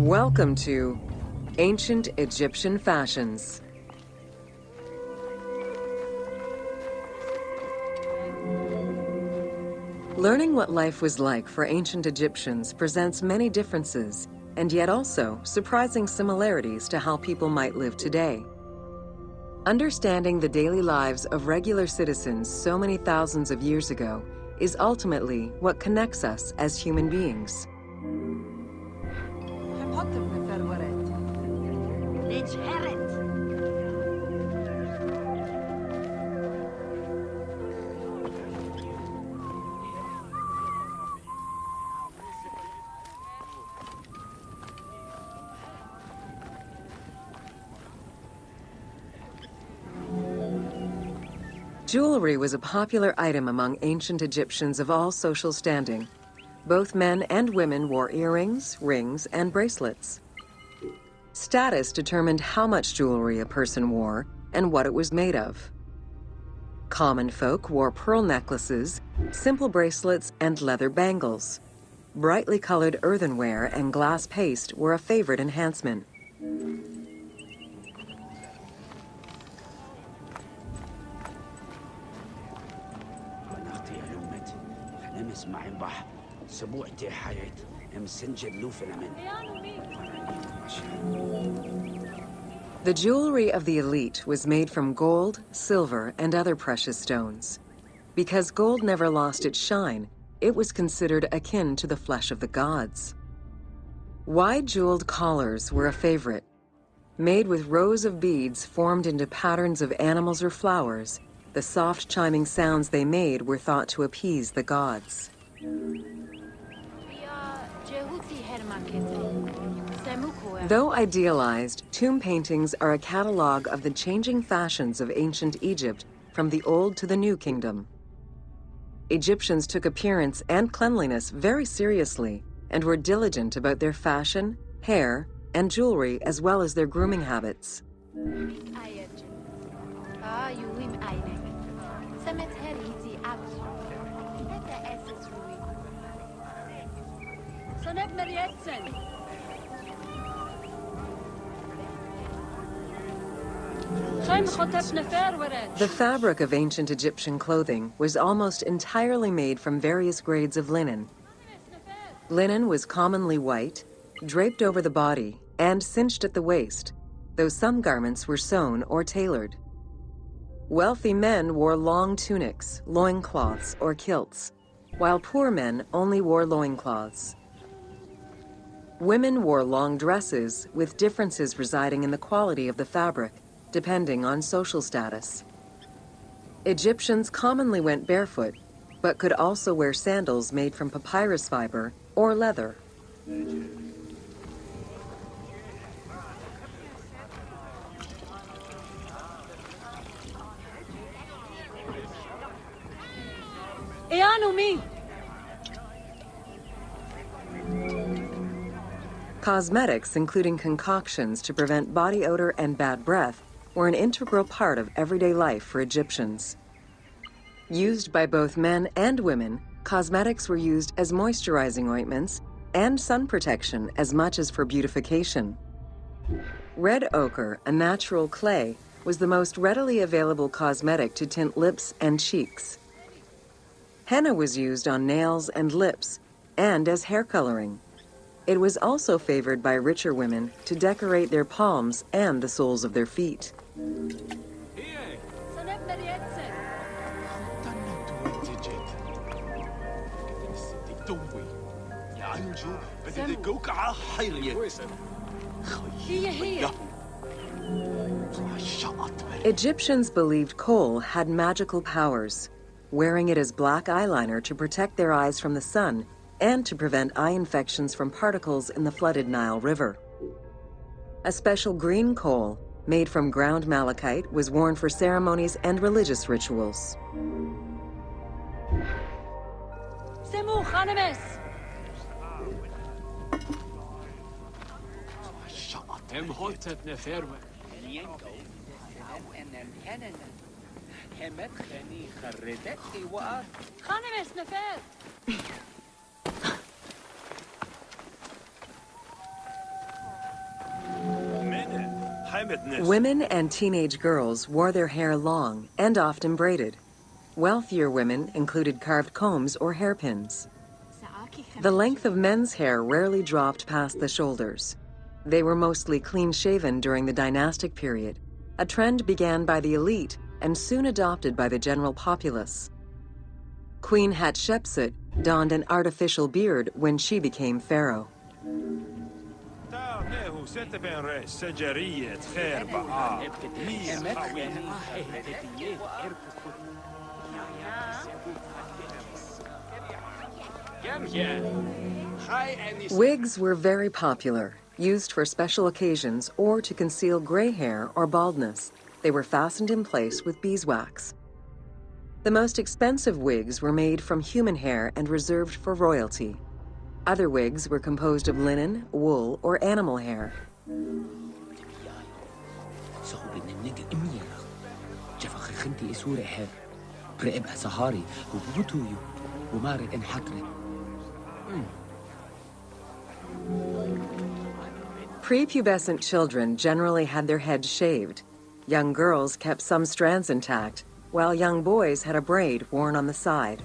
Welcome to Ancient Egyptian Fashions. Learning what life was like for ancient Egyptians presents many differences, and yet also surprising similarities to how people might live today. Understanding the daily lives of regular citizens so many thousands of years ago is ultimately what connects us as human beings. Jewelry was a popular item among ancient Egyptians of all social standing. Both men and women wore earrings, rings, and bracelets. Status determined how much jewelry a person wore and what it was made of. Common folk wore pearl necklaces, simple bracelets, and leather bangles. Brightly colored earthenware and glass paste were a favorite enhancement. The jewelry of the elite was made from gold, silver, and other precious stones. Because gold never lost its shine, it was considered akin to the flesh of the gods. Wide jeweled collars were a favorite. Made with rows of beads formed into patterns of animals or flowers, the soft chiming sounds they made were thought to appease the gods. Though idealized, tomb paintings are a catalog of the changing fashions of ancient Egypt from the Old to the New Kingdom. Egyptians took appearance and cleanliness very seriously and were diligent about their fashion, hair, and jewelry as well as their grooming habits. The fabric of ancient Egyptian clothing was almost entirely made from various grades of linen. Linen was commonly white, draped over the body, and cinched at the waist, though some garments were sewn or tailored. Wealthy men wore long tunics, loincloths, or kilts, while poor men only wore loincloths. Women wore long dresses, with differences residing in the quality of the fabric, depending on social status. Egyptians commonly went barefoot, but could also wear sandals made from papyrus fiber or leather. Cosmetics, including concoctions to prevent body odor and bad breath, were an integral part of everyday life for Egyptians. Used by both men and women, cosmetics were used as moisturizing ointments and sun protection as much as for beautification. Red ochre, a natural clay, was the most readily available cosmetic to tint lips and cheeks. Henna was used on nails and lips, and as hair coloring. It was also favored by richer women to decorate their palms and the soles of their feet. Egyptians believed kohl had magical powers, wearing it as black eyeliner to protect their eyes from the sun and to prevent eye infections from particles in the flooded Nile River. A special green kohl, made from ground malachite, was worn for ceremonies and religious rituals. Women and teenage girls wore their hair long and often braided. Wealthier women included carved combs or hairpins. The length of men's hair rarely dropped past the shoulders. They were mostly clean-shaven during the dynastic period, a trend began by the elite and soon adopted by the general populace. Queen Hatshepsut donned an artificial beard when she became pharaoh. Wigs were very popular, used for special occasions or to conceal gray hair or baldness. They were fastened in place with beeswax. The most expensive wigs were made from human hair and reserved for royalty. Other wigs were composed of linen, wool, or animal hair. Prepubescent children generally had their heads shaved. Young girls kept some strands intact, while young boys had a braid worn on the side.